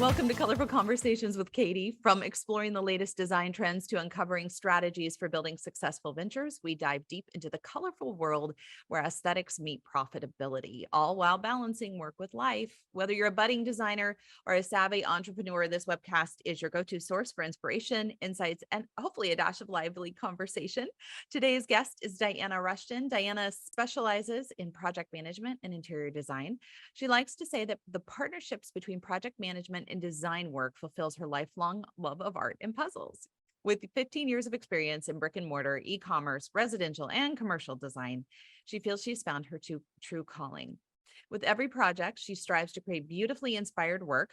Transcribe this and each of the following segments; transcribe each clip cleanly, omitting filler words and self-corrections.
Welcome to Colorful Conversations with Katie. From exploring the latest design trends to uncovering strategies for building successful ventures, we dive deep into the colorful world where aesthetics meet profitability, all while balancing work with life. Whether you're a budding designer or a savvy entrepreneur, this webcast is your go-to source for inspiration, insights, and hopefully a dash of lively conversation. Today's guest is Diana Rushton. Diana specializes in project management and interior design. She likes to say that the partnerships between project management and design work fulfills her lifelong love of art and puzzles. With 15 years of experience in brick and mortar, e-commerce, residential, and commercial design, she feels she's found her true calling. With every project, she strives to create beautifully inspired work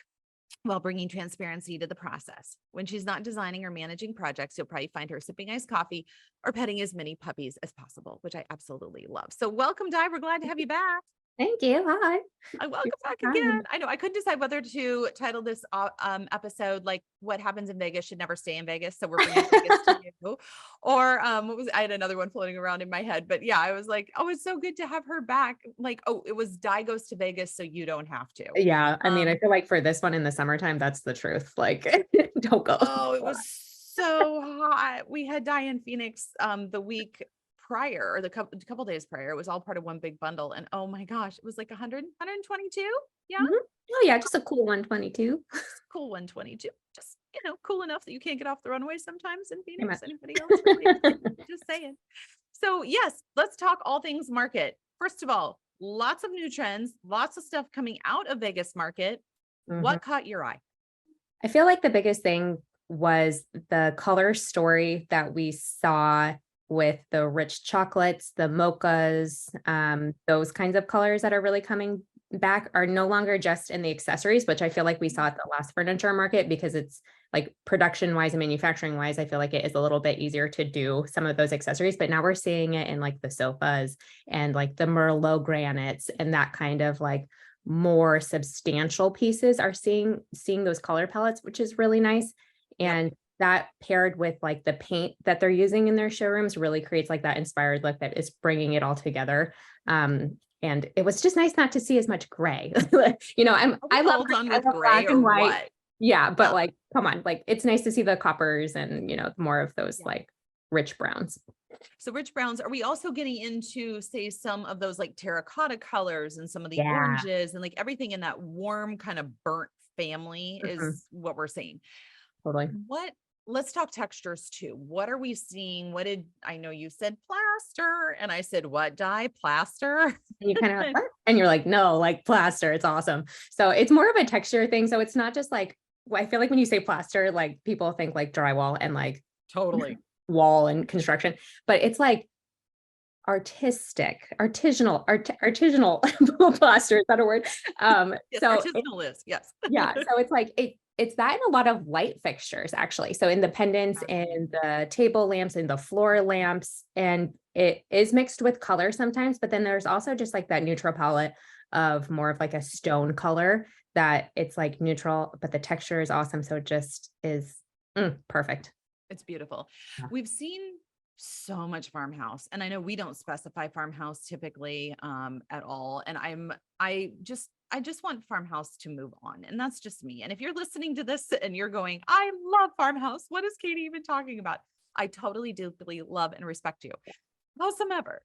while bringing transparency to the process. When she's not designing or managing projects, you'll probably find her sipping iced coffee or petting as many puppies as possible, which I absolutely love. So welcome, Di. We're glad to have you back. Thank you. Hi. Welcome back again. I know I couldn't decide whether to title this episode like "What Happens in Vegas Should Never Stay in Vegas," so we're bringing Vegas to you, or I had another one floating around in my head, but yeah, I was like, oh, it's so good to have her back. Like, oh, it was Di goes to Vegas, so you don't have to. Yeah. I mean, I feel like for this one in the summertime, that's the truth. Like, don't go. Oh, it was so hot. We had Di in Phoenix the week prior, or the couple days prior. It was all part of one big bundle, and oh my gosh, it was like 100 122. Yeah. Oh yeah, just a cool 122. Cool 122. Just, cool enough that you can't get off the runway sometimes in Pretty Phoenix. much. Anybody else really? Just saying. So yes, let's talk all things market. First of all, lots of new trends, lots of stuff coming out of Vegas market. What caught your eye? I feel like the biggest thing was the color story that we saw with the rich chocolates, the mochas, those kinds of colors that are really coming back are no longer just in the accessories, which I feel like we saw at the last furniture market, because it's like production wise and manufacturing wise, I feel like it is a little bit easier to do some of those accessories, but now we're seeing it in like the sofas and like the Merlot granites and that kind of like more substantial pieces are seeing those color palettes, which is really nice. And that paired with like the paint that they're using in their showrooms really creates like that inspired look that is bringing it all together. And it was just nice not to see as much gray. I love gray black and white. What? Yeah, but like, come on, like it's nice to see the coppers and more of those like rich browns. So rich browns, are we also getting into, say, some of those like terracotta colors and some of the oranges and like everything in that warm kind of burnt family is what we're seeing? Totally. Let's talk textures too. What are we seeing? I know you said plaster and I said, what, Di? Plaster? And you kind of like, what? And you're like, no, like plaster. It's awesome. So it's more of a texture thing. So it's not just like, I feel like when you say plaster, like people think like drywall and like totally wall and construction, but it's like artisanal plaster. Is that a word? Yes, so artisanal is, yes. Yeah. So it's like, it's that in a lot of light fixtures, actually. So in the pendants and the table lamps and the floor lamps, and it is mixed with color sometimes, but then there's also just like that neutral palette of more of like a stone color that it's like neutral, but the texture is awesome. So it just is perfect. It's beautiful. Yeah. We've seen so much farmhouse, and I know we don't specify farmhouse typically at all. And I just want farmhouse to move on, and that's just me. And if you're listening to this and you're going, I love farmhouse, what is Katie even talking about? I totally deeply love and respect you. Howsoever,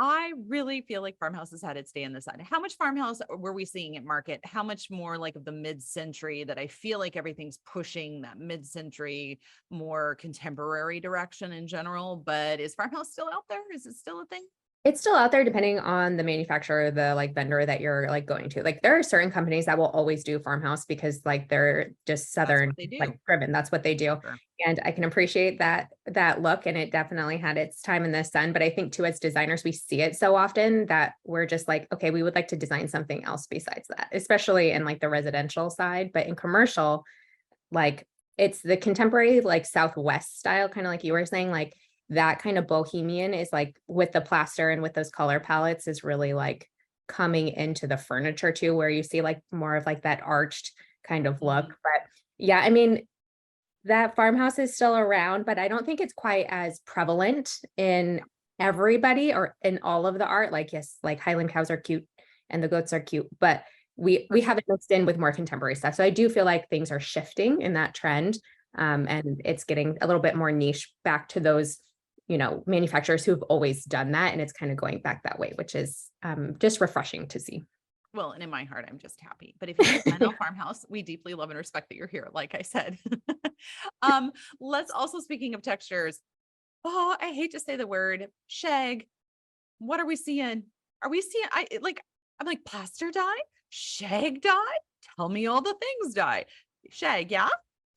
I really feel like farmhouse has had its day in the sun. How much farmhouse were we seeing at market? How much more like of the mid-century that I feel like everything's pushing that mid-century, more contemporary direction in general, but is farmhouse still out there? Is it still a thing? It's still out there depending on the manufacturer, the like vendor that you're like going to. Like there are certain companies that will always do farmhouse because like they're just Southern like driven. That's what they do. Sure. And I can appreciate that look. And it definitely had its time in the sun. But I think too, as designers, we see it so often that we're just like, okay, we would like to design something else besides that, especially in like the residential side. But in commercial, like it's the contemporary, like Southwest style, kind of like you were saying, like that kind of bohemian is like with the plaster and with those color palettes is really like coming into the furniture too, where you see like more of like that arched kind of look. But yeah, I mean, that farmhouse is still around, but I don't think it's quite as prevalent in everybody or in all of the art. Like, yes, like Highland cows are cute and the goats are cute, but we have it mixed in with more contemporary stuff. So I do feel like things are shifting in that trend. And it's getting a little bit more niche back to those, manufacturers who've always done that. And it's kind of going back that way, which is just refreshing to see. Well, and in my heart, I'm just happy. But if you're a farmhouse, we deeply love and respect that you're here, like I said. Let's also, speaking of textures, oh, I hate to say the word shag. What are we seeing? Are we seeing, I'm like plaster dye, shag dye? Tell me all the things dye. Shag, yeah?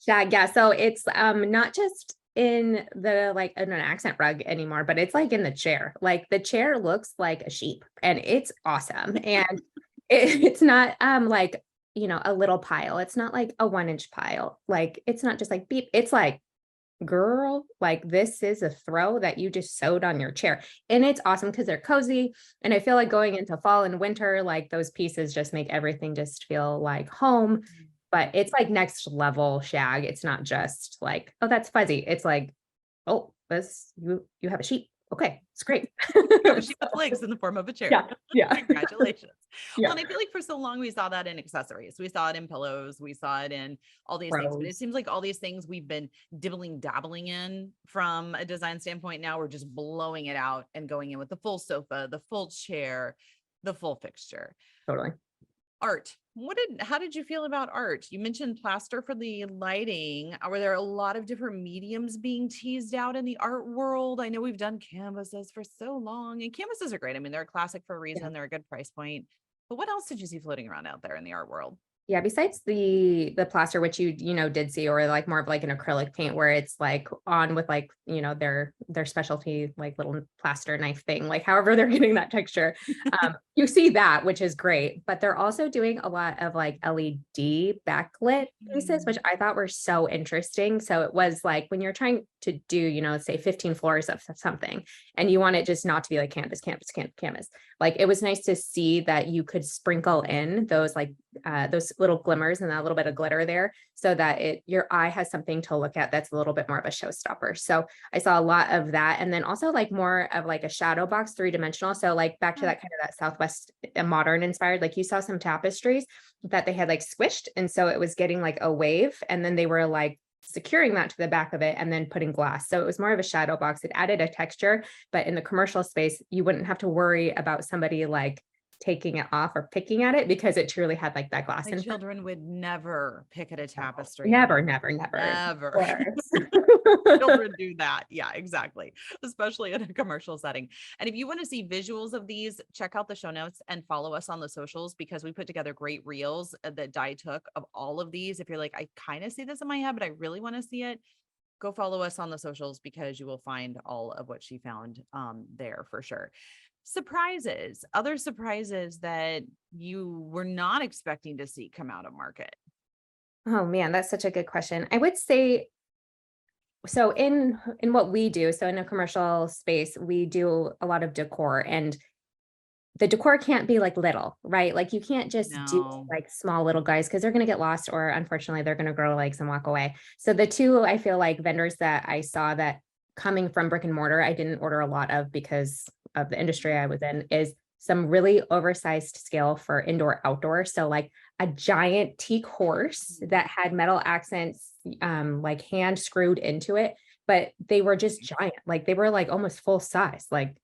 Shag, yeah. So it's not just in the in an accent rug anymore, but it's like in the chair. Like the chair looks like a sheep and it's awesome. And it's not a little pile. It's not like a 1-inch pile. Like it's not just like beep. It's like, girl, like this is a throw that you just sewed on your chair. And it's awesome because they're cozy. And I feel like going into fall and winter, like those pieces just make everything just feel like home. But it's like next level shag. It's not just like, oh, that's fuzzy. It's like, oh, this you have a sheep. Okay, it's great. You have a sheep with legs in the form of a chair. Yeah. Congratulations. Yeah. Well, and I feel like for so long we saw that in accessories. We saw it in pillows. We saw it in all these things. But it seems like all these things we've been dabbling in from a design standpoint. Now we're just blowing it out and going in with the full sofa, the full chair, the full fixture. Totally. Art. How did you feel about art? You mentioned plaster for the lighting. Were there a lot of different mediums being teased out in the art world? I know we've done canvases for so long, and canvases are great. I mean, they're a classic for a reason. Yeah. They're a good price point. But what else did you see floating around out there in the art world? Yeah, besides the plaster, which you did see, or like more of like an acrylic paint where it's like on with like, their specialty, like little plaster knife thing, like however they're getting that texture. You see that, which is great, but they're also doing a lot of like LED backlit pieces, which I thought were so interesting. So it was like when you're trying to do, say 15 floors of something and you want it just not to be like canvas, like it was nice to see that you could sprinkle in those those little glimmers and that little bit of glitter there so that your eye has something to look at that's a little bit more of a showstopper. So I saw a lot of that. And then also like more of like a shadow box, 3-dimensional. So like back to that kind of that Southwest modern inspired, like you saw some tapestries that they had like squished. And so it was getting like a wave and then they were like securing that to the back of it and then putting glass. So it was more of a shadow box. It added a texture, but in the commercial space, you wouldn't have to worry about somebody like taking it off or picking at it because it truly had like that glass. My children would never pick at a tapestry. Never. Children do that. Yeah, exactly. Especially in a commercial setting. And if you want to see visuals of these, check out the show notes and follow us on the socials because we put together great reels that Di took of all of these. If you're like, I kind of see this in my head, but I really want to see it, go follow us on the socials because you will find all of what she found there for sure. Other surprises that you were not expecting to see come out of market? Oh man, that's such a good question. I would say, so in what we do, so in a commercial space, we do a lot of decor and the decor can't be like little, right? Like you can't just do like small little guys because they're going to get lost or unfortunately they're going to grow legs and walk away. So the two, I feel like vendors that I saw that coming from brick and mortar, I didn't order a lot of because of the industry I was in, is some really oversized scale for indoor outdoor. So like a giant teak horse that had metal accents, like hand screwed into it, but they were just giant. Like they were like almost full size, like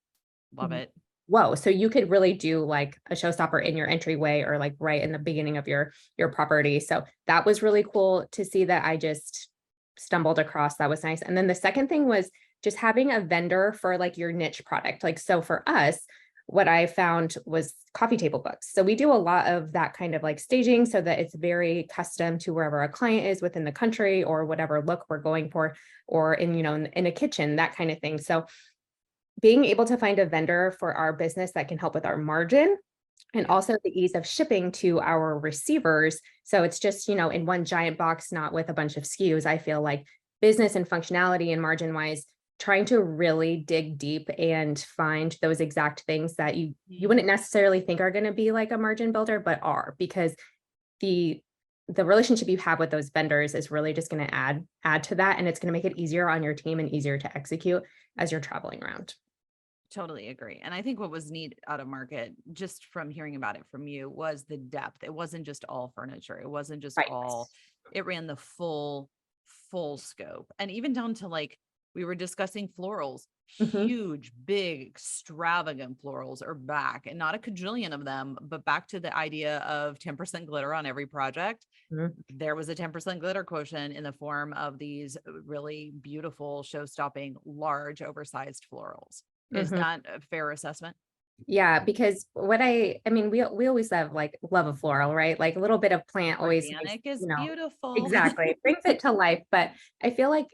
love it. Whoa. So you could really do like a showstopper in your entryway or like right in the beginning of your property. So that was really cool to see that I just stumbled across. That was nice. And then the second thing was just having a vendor for like your niche product. Like, so for us, what I found was coffee table books. So we do a lot of that kind of like staging so that it's very custom to wherever a client is within the country or whatever look we're going for, or in a kitchen, that kind of thing. So being able to find a vendor for our business that can help with our margin and also the ease of shipping to our receivers. So it's just, in one giant box, not with a bunch of SKUs. I feel like business and functionality and margin wise, trying to really dig deep and find those exact things that you wouldn't necessarily think are going to be like a margin builder, but are, because the relationship you have with those vendors is really just going to add to that. And it's going to make it easier on your team and easier to execute as you're traveling around. Totally agree. And I think what was neat out of market, just from hearing about it from you, was the depth. It wasn't just all furniture. It wasn't just Right. all, it ran the full scope. And even down to like, we were discussing florals, Mhm. huge, big, extravagant florals are back, and not a cajillion of them, but back to the idea of 10% glitter on every project. Mhm. There was a 10% glitter quotient in the form of these really beautiful, show-stopping, large, oversized florals. Is Mhm. that a fair assessment? Yeah, because I mean, we always love a floral, right? Like a little bit of plant always makes, Organic is you know, beautiful. exactly, brings it to life. But I feel like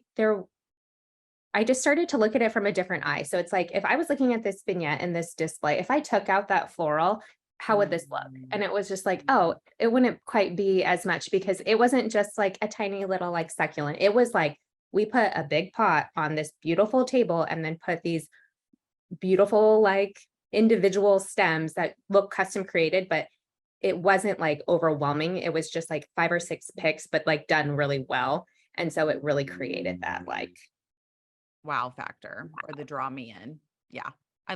I just started to look at it from a different eye. So it's like if I was looking at this vignette and this display, if I took out that floral, how would this look? Mm. And it was just like, oh, it wouldn't quite be as much because it wasn't just like a tiny little like succulent. It was like we put a big pot on this beautiful table and then put these beautiful like individual stems that look custom created, but it wasn't like overwhelming. It was just like 5 or 6 picks, but like done really well. And so it really created that like Wow factor, or the draw me in. Yeah. I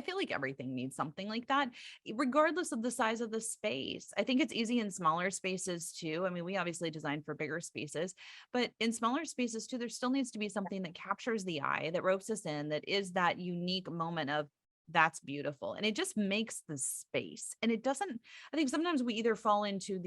feel like everything needs something like that, regardless of the size of the space. I think it's easy in smaller spaces too. I mean, we obviously design for bigger spaces, but in smaller spaces too, there still needs to be something that captures the eye, that ropes us in, that is that unique moment of that's beautiful. And it just makes the space. And it doesn't, I think sometimes we either fall into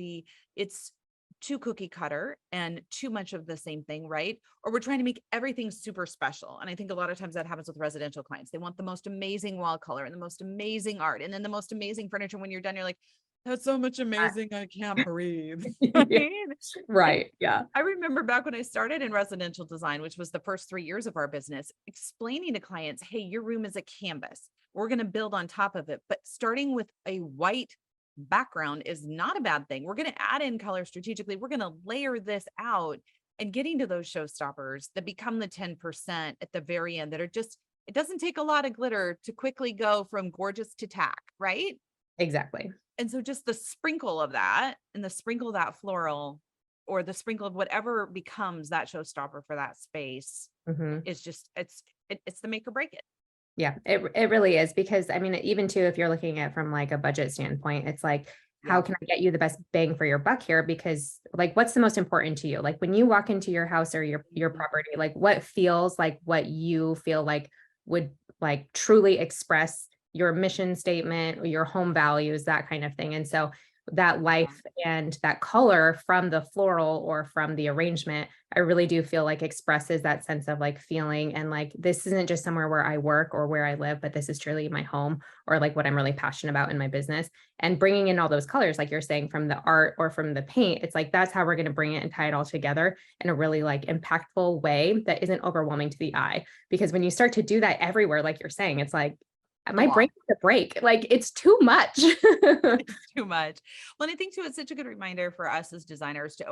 it's too cookie cutter and too much of the same thing, right? Or we're trying to make everything super special. And I think a lot of times that happens with residential clients. They want the most amazing wall color and the most amazing art and then the most amazing furniture. When you're done, you're like, that's so much amazing, I can't breathe. yeah, Right? And right. Yeah. I remember back when I started in residential design, which was the first 3 years of our business, explaining to clients, hey, your room is a canvas. We're going to build on top of it. But starting with a white background is not a bad thing. We're going to add in color strategically. We're going to layer this out, and getting to those showstoppers that become the 10% at the very end that are just, it doesn't take a lot of glitter to quickly go from gorgeous to tack, right? Exactly. And so just the sprinkle of that and the sprinkle of that floral, or the sprinkle of whatever becomes that showstopper for that space, Mhm. is just, it's the make or break it. Yeah, it really is because I mean, even too, if you're looking at from like a budget standpoint, it's like, how Yeah. can I get you the best bang for your buck here? Because like, what's the most important to you? Like when you walk into your house or your Mhm. property, like what feels like what you feel like would like truly express your mission statement or your home values, that kind of thing. And so that Yeah. life and that color from the floral or from the arrangement, I really do feel like expresses that sense of like feeling and like this isn't just somewhere where I work or where I live, but this is truly my home or like what I'm really passionate about in my business. And bringing in all those colors, like you're saying, from the art or from the paint, it's like that's how we're going to bring it and tie it all together in a really like impactful way that isn't overwhelming to the eye. Because when you start to do that everywhere, like you're saying, it's like A my brain lot. has to break. Like it's too much. It's too much. Well, and I think too, it's such a good reminder for us as designers to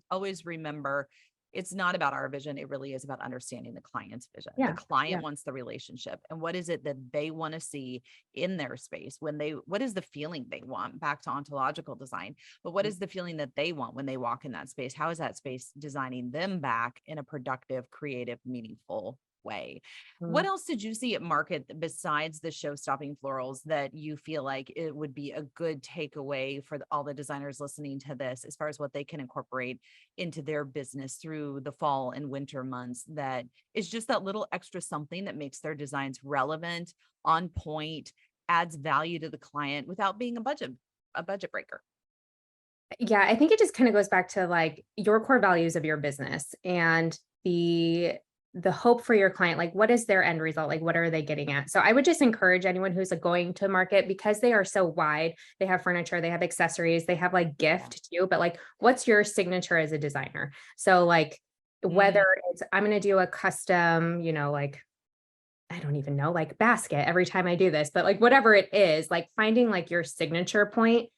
always remember it's not about our vision. It really is about understanding the client's vision. The Yeah. client Yeah. wants the relationship. And what is it that they want to see in their space what is the feeling they want, back to ontological design, but what is the feeling that they want when they walk in that space? How is that space designing them back in a productive, creative, meaningful way? What Mhm. else did you see at market besides the show-stopping florals that you feel like it would be a good takeaway for all the designers listening to this, as far as what they can incorporate into their business through the fall and winter months, that is just that little extra something that makes their designs relevant, on point, adds value to the client without being a budget breaker? Yeah, I think it just kind of goes back to like your core values of your business and the hope for your client. Like, what is their end result? Like, what are they getting at? So I would just encourage anyone who's like going to market because they are so wide. They have furniture, they have accessories, they have like Yeah. gift too. But like, what's your signature as a designer? So like, whether Mm, it's I'm going to do a custom, like I don't even know, like basket every time I do this, but like whatever it is, like finding like your signature point,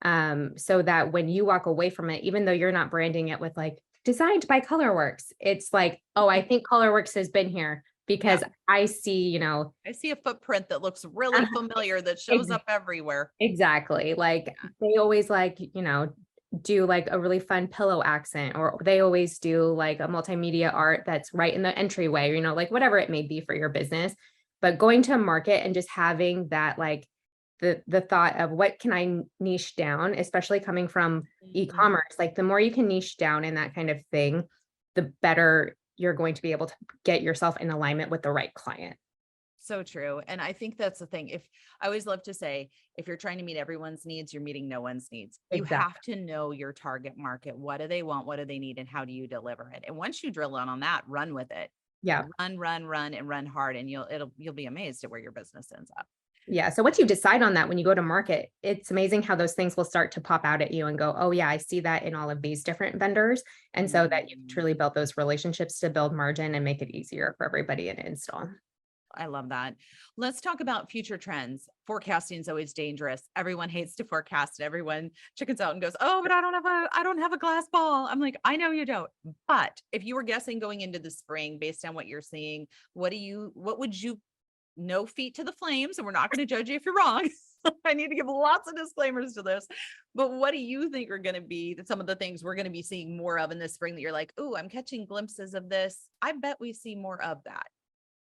so that when you walk away from it, even though you're not branding it with like designed by Colorworks, it's like, oh, I think Colorworks has been here yeah. because I see, I see a footprint that looks really familiar that shows ex- up everywhere. exactly. Like Yeah. they always like, do like a really fun pillow accent, or they always do like a multimedia art that's right in the entryway, like whatever it may be for your business. but going to a market and just having that, like, the thought of what can I niche down, especially coming from Mhm. e-commerce, like the more you can niche down in that kind of thing, the better you're going to be able to get yourself in alignment with the right client. So true. And I think that's the thing. If I always love to say, if you're trying to meet everyone's needs, you're meeting no one's needs. You have Exactly. to know your target market. What do they want? What do they need? And how do you deliver it? And once you drill in on that, run with it. Yeah. Run, and run hard. And you'll be amazed at where your business ends up. Yeah. So once you decide on that, when you go to market, it's amazing how those things will start to pop out at you and go, oh, yeah, I see that in all of these different vendors. And so that you've Mhm. truly built those relationships to build margin and make it easier for everybody in install. I love that. Let's talk about future trends. Forecasting is always dangerous. Everyone hates to forecast. Everyone chickens out and goes, "Oh, but I don't have a glass ball." I'm like, "I know you don't." But if you were guessing going into the spring based on what you're seeing, what would you no feet to the flames, and we're not going to judge you if you're wrong. I need to give lots of disclaimers to this. But what do you think are going to be some of the things we're going to be seeing more of in this spring that you're like, "Oh, I'm catching glimpses of this." I bet we see more of that.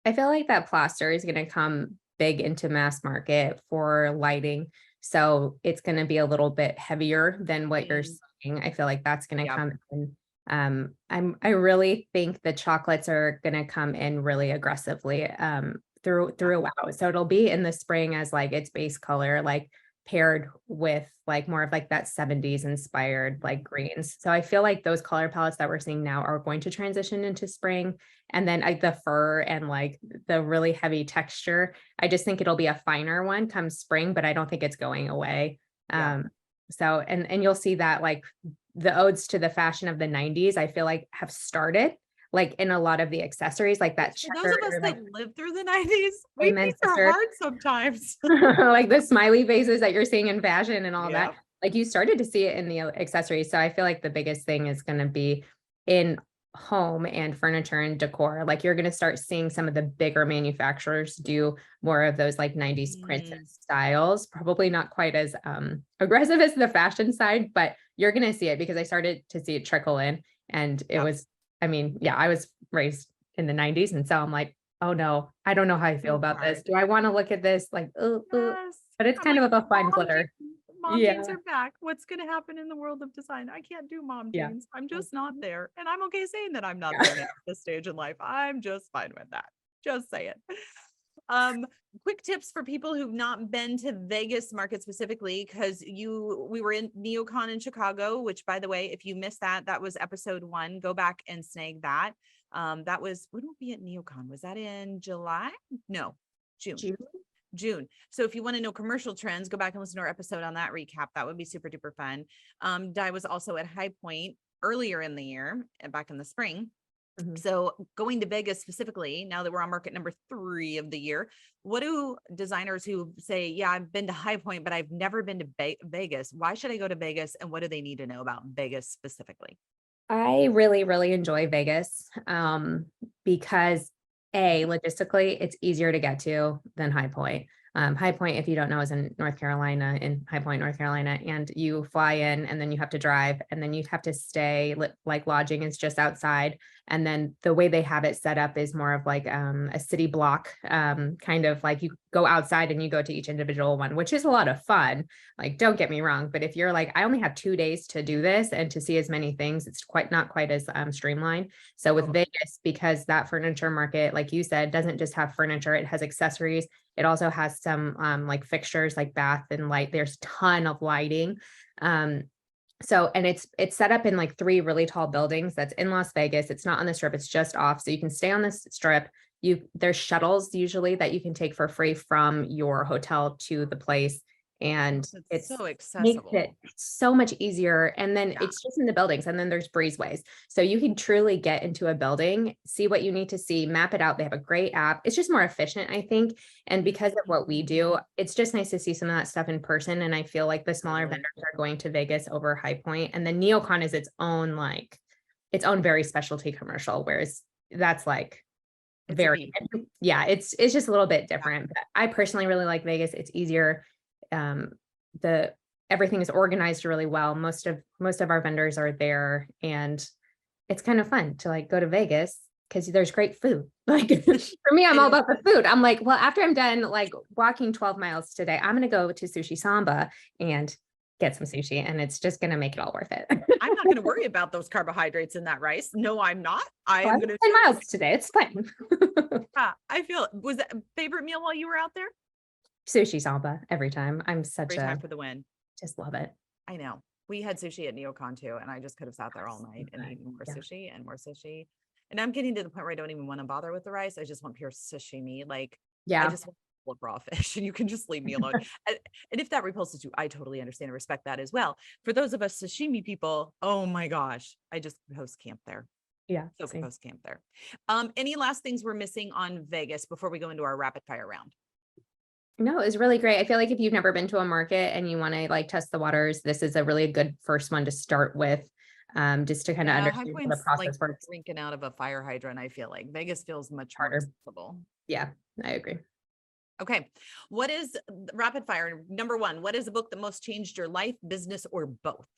I feel like that plaster is going to come big into mass market for lighting. So it's going to be a little bit heavier than what you're Mm, seeing. I feel like that's going to yeah. come in. I really think the chocolates are going to come in really aggressively throughout. So it'll be in the spring as like its base color, like paired with like more of like that 70s inspired like greens. So I feel like those color palettes that we're seeing now are going to transition into spring. And then like the fur and like the really heavy texture, I just think it'll be a finer one come spring, but I don't think it's going away. Yeah. So and you'll see that like the odes to the fashion of the 90s, I feel like have started like in a lot of the accessories, like that For those checker, of us or like that lived through the 90s, we amen, these are sister. hard sometimes. Like the smiley faces that you're seeing in fashion and all that. Yeah. Like you started to see it in the accessories. So I feel like the biggest thing is going to be in home and furniture and decor. Like you're going to start seeing some of the bigger manufacturers do more of those like 90s prints and Mm, styles. Probably not quite as aggressive as the fashion side, but you're going to see it because I started to see it trickle in. And it yeah. was, I mean, yeah, I was raised in the 90s. And so I'm like, oh no, I don't know how I feel So about this. hard. Do I want to look at this? Like, Yes. but it's I'm kind like, of a fun glitter. mom Yeah. jeans are back. What's going to happen in the world of design? I can't do mom Yeah. jeans. I'm just not there. And I'm okay saying that I'm not there Yeah. now at this stage in life. I'm just fine with that. Just say it. Um, quick tips for people who've not been to Vegas market specifically, because we were in NeoCon in Chicago, which by the way, if you missed that, that was episode 1. Go back and snag that. That was when will be at NeoCon? Was that in July? No, June. June. June. So if you want to know commercial trends, go back and listen to our episode on that recap. That would be super duper fun. Di was also at High Point earlier in the year, back in the spring. Mhm. So going to Vegas specifically, now that we're on market number 3 of the year, what do designers who say, yeah, I've been to High Point, but I've never been to Vegas. Why should I go to Vegas? And what do they need to know about Vegas specifically? I really, really enjoy Vegas because logistically, it's easier to get to than High Point. High Point, if you don't know, is in North Carolina, in High Point, North Carolina, and you fly in and then you have to drive and then you have to stay, like lodging is just outside. And then the way they have it set up is more of like a city block, kind of like you go outside and you go to each individual one, which is a lot of fun. Like, don't get me wrong, but if you're like, I only have 2 days to do this and to see as many things, it's quite not quite as streamlined. So with Totally. Vegas, because that furniture market, like you said, doesn't just have furniture, it has accessories. It also has some like fixtures like bath and light. There's a ton of lighting. Um, so and it's set up in like 3 really tall buildings that's in Las Vegas. It's not on the strip, it's just off. So you can stay on this strip. There's shuttles usually that you can take for free from your hotel to the place. And It's it's so makes it accessible. so much easier. And then Yeah. it's just in the buildings, and then there's breezeways. So you can truly get into a building, see what you need to see, map it out. They have a great app. It's just more efficient, I think. And because of what we do, it's just nice to see some of that stuff in person. And I feel like the smaller Totally. vendors are going to Vegas over High Point. And then NeoCon is its own like its own very specialty commercial, whereas that's like It's a very, beat. yeah, it's just a little bit Yeah. different. But I personally really like Vegas. It's easier. Um, the everything is organized really well. Most of our vendors are there, and it's kind of fun to like go to Vegas because there's great food. Like for me, I'm all about the food. I'm like, well, after I'm done like walking 12 miles today, I'm going to go to Sushi Samba and get some sushi, and it's just going to make it all worth it. I'm not going to worry about those carbohydrates in that rice. No, I'm not. I am going to 10 miles today. It's fine. I feel, was that favorite meal while you were out there? Sushi Samba every time. I'm such Every time for the win. just love it. I know. We had sushi at Neocon too, and I just could have sat there all night and eaten more sushi and more sushi. And I'm getting to the point where I don't even want to bother with the rice. I just want pure sashimi. Like, I just want full of raw fish, and you can just leave me alone. And if that repulses you, I totally understand and respect that as well. For those of us sashimi people, oh my gosh, I just post camp there. Yeah. So post camp there. Any last things we're missing on Vegas before we go into our rapid fire round? No, it was really great. I feel like if you've never been to a market and you want to like test the waters, this is a really good first one to start with. Just to kind of understand how the process works. Drinking out of a fire hydrant, I feel like Vegas feels much Harder. more accessible. Yeah, I agree. Okay. What is rapid fire? Number one, what is a book that most changed your life, business, or both?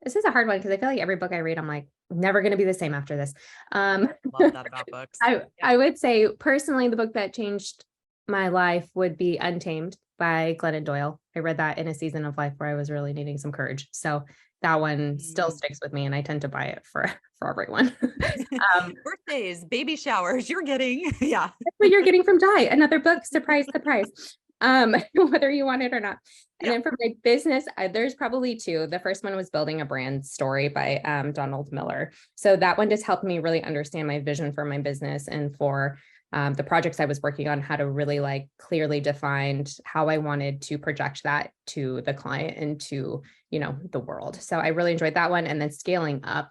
This is a hard one because I feel like every book I read, I'm like, never going to be the same after this. Love that about books. I would say personally, the book that changed my life would be Untamed by Glennon Doyle. I read that in a season of life where I was really needing some courage. So that one still sticks with me, and I tend to buy it for everyone. Birthdays, baby showers, you're getting, yeah. That's what you're getting from Di, another book, surprise, whether you want it or not. And then for my business, there's probably two. The first one was Building a Brand Story by Donald Miller. So that one just helped me really understand my vision for my business and for the projects I was working on, how to really like clearly define how I wanted to project that to the client and to, the world. So I really enjoyed that one. And then Scaling Up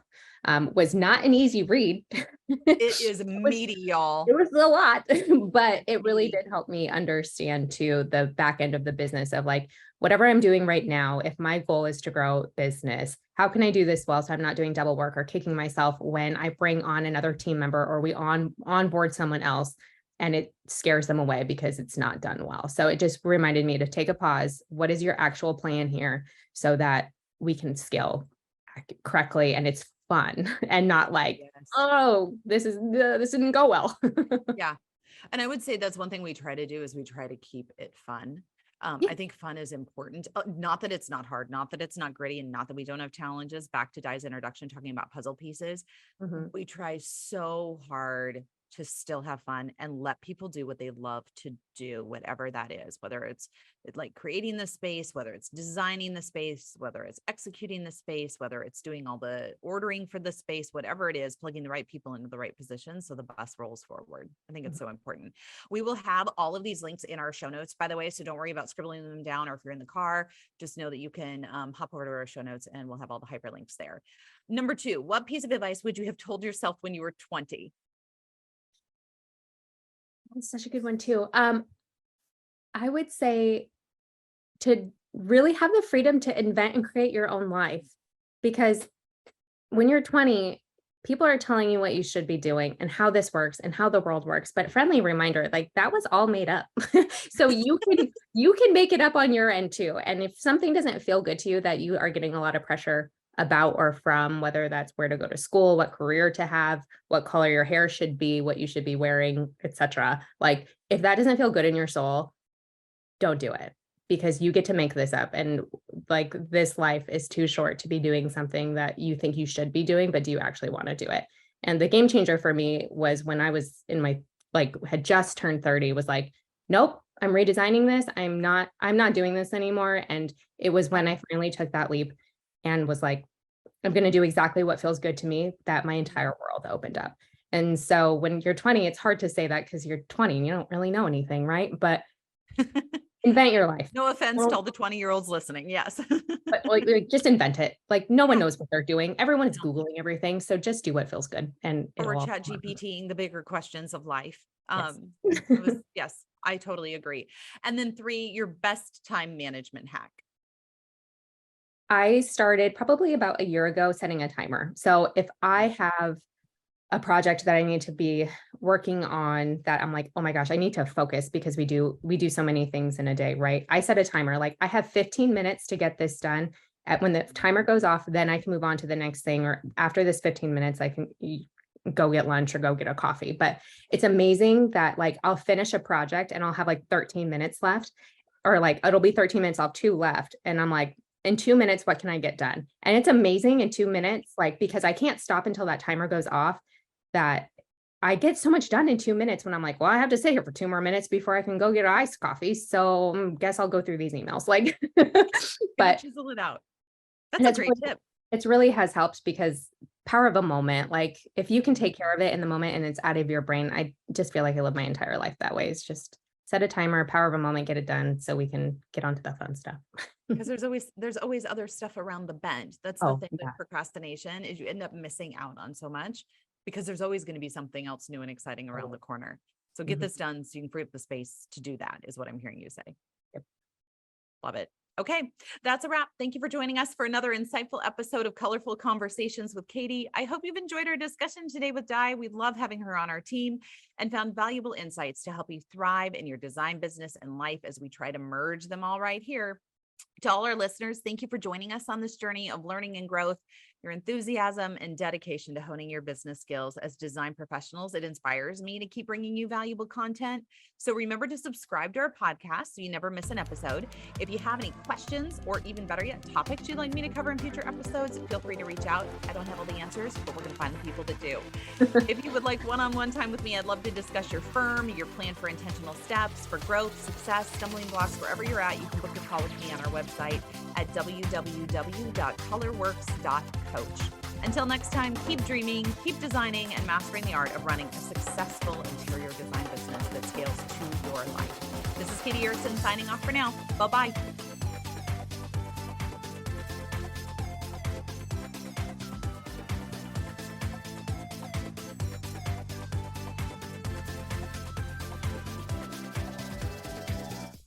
was not an easy read. It is meaty, y'all. It was a lot, but it really did help me understand too the back end of the business of like, whatever I'm doing right now, if my goal is to grow business, how can I do this well so I'm not doing double work or kicking myself when I bring on another team member or we onboard someone else and it scares them away because it's not done well. So it just reminded me to take a pause. What is your actual plan here so that we can scale correctly and it's fun and not like, oh, this didn't go well. Yeah. And I would say that's one thing we try to do is we try to keep it fun. I think fun is important. Not that it's not hard, not that it's not gritty, and not that we don't have challenges. Back to Di's introduction, talking about puzzle pieces. We try so hard to still have fun and let people do what they love to do, whatever that is, whether it's like creating the space, whether it's designing the space, whether it's executing the space, whether it's doing all the ordering for the space, whatever it is, plugging the right people into the right positions so the bus rolls forward. I think it's so important. We will have all of these links in our show notes, by the way, so don't worry about scribbling them down, or if you're in the car, just know that you can hop over to our show notes and we'll have all the hyperlinks there. Number two, what piece of advice would you have told yourself when you were 20? That's such a good one too. I would say to really have the freedom to invent and create your own life, because when you're 20, people are telling you what you should be doing and how this works and how the world works. But friendly reminder, like that was all made up. So you can make it up on your end too. And if something doesn't feel good to you, that you are getting a lot of pressure about or from, whether that's where to go to school, what career to have, what color your hair should be, what you should be wearing, etc. Like if that doesn't feel good in your soul, don't do it, because you get to make this up. And like this life is too short to be doing something that you think you should be doing, but do you actually want to do it? And the game changer for me was when I was in my, like had just turned 30, was like, nope, I'm redesigning this. I'm not doing this anymore. And it was when I finally took that leap and was like, I'm going to do exactly what feels good to me, that my entire world opened up. And so when you're 20, it's hard to say that because you're 20 and you don't really know anything, right? But invent your life. No offense to all the 20-year-olds listening. Yes. But like, just invent it. Like no one knows what they're doing. Everyone's Googling everything. So just do what feels good. And or chat GPTing the bigger questions of life. Yes. Yes, I totally agree. And then 3, your best time management hack. I started probably about a year ago setting a timer. So if I have a project that I need to be working on that I'm like, oh my gosh, I need to focus because we do so many things in a day, right? I set a timer, like I have 15 minutes to get this done. When the timer goes off, then I can move on to the next thing. Or after this 15 minutes, I can go get lunch or go get a coffee. But it's amazing that like I'll finish a project and I'll have like 13 minutes left, or like it'll be 13 minutes, I'll have 2 left. And I'm like, in 2 minutes, what can I get done? And it's amazing in 2 minutes, like, because I can't stop until that timer goes off, that I get so much done in 2 minutes when I'm like, well, I have to sit here for 2 more minutes before I can go get an iced coffee. So guess I'll go through these emails. Like, but chisel it out. and That's a great tip. It's really has helped because power of a moment, like if you can take care of it in the moment and it's out of your brain, I just feel like I live my entire life that way. It's just set a timer, power of a moment, get it done so we can get on to the fun stuff. Because there's always other stuff around the bend. That's the thing with procrastination, is you end up missing out on so much because there's always going to be something else new and exciting around the corner. So get this done so you can free up the space to do that, is what I'm hearing you say. Yep. Love it. Okay, that's a wrap. Thank you for joining us for another insightful episode of Colorful Conversations with Katie. I hope you've enjoyed our discussion today with Di. We love having her on our team and found valuable insights to help you thrive in your design business and life as we try to merge them all right here. To all our listeners, thank you for joining us on this journey of learning and growth. Your enthusiasm and dedication to honing your business skills as design professionals, it inspires me to keep bringing you valuable content. So remember to subscribe to our podcast so you never miss an episode. If you have any questions, or even better yet, topics you'd like me to cover in future episodes, feel free to reach out. I don't have all the answers, but we're going to find the people that do. If you would like one-on-one time with me, I'd love to discuss your firm, your plan for intentional steps, for growth, success, stumbling blocks, wherever you're at. You can book a call with me on our website at www.colorworks.coach. Until next time, keep dreaming, keep designing, and mastering the art of running a successful interior design business that scales to your life. This is Katie Erson signing off for now. Bye-bye.